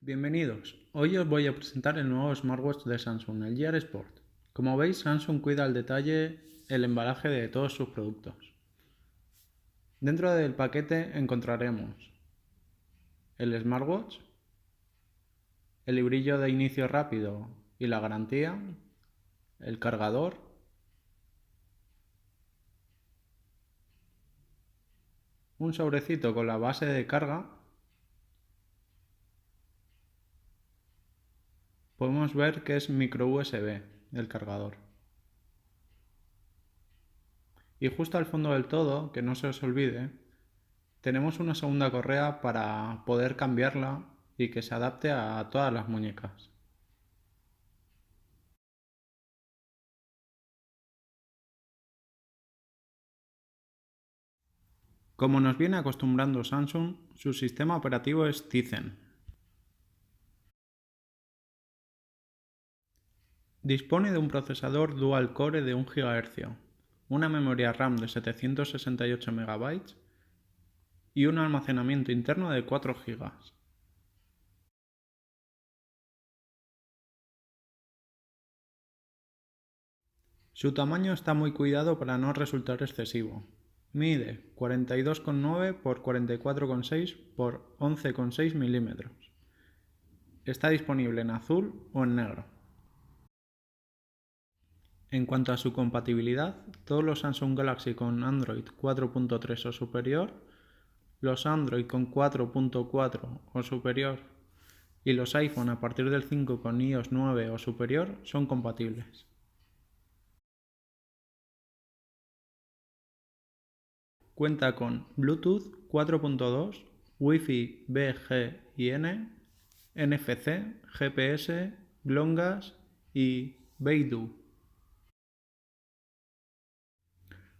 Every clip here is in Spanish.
Bienvenidos, hoy os voy a presentar el nuevo smartwatch de Samsung, el Gear Sport. Como veis, Samsung cuida al detalle el embalaje de todos sus productos. Dentro del paquete encontraremos el smartwatch, el librillo de inicio rápido y la garantía, el cargador, un sobrecito con la base de carga. Podemos ver que es micro USB el cargador. Y justo al fondo del todo, que no se os olvide, tenemos una segunda correa para poder cambiarla y que se adapte a todas las muñecas. Como nos viene acostumbrando Samsung, su sistema operativo es Tizen. Dispone de un procesador dual core de 1 GHz, una memoria RAM de 768 MB y un almacenamiento interno de 4 GB. Su tamaño está muy cuidado para no resultar excesivo. Mide 42,9 x 44,6 x 11,6 milímetros. Está disponible en azul o en negro. En cuanto a su compatibilidad, todos los Samsung Galaxy con Android 4.3 o superior, los Android con 4.4 o superior y los iPhone a partir del 5 con iOS 9 o superior son compatibles. Cuenta con Bluetooth 4.2, Wi-Fi B, G y N, NFC, GPS, GLONASS y Beidou.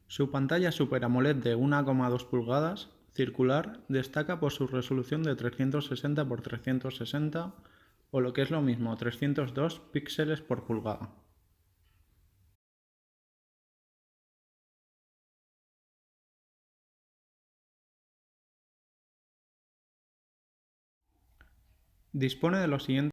Su pantalla Super AMOLED de 1,2 pulgadas circular destaca por su resolución de 360 x 360 o lo que es lo mismo 302 píxeles por pulgada. Dispone de los siguientes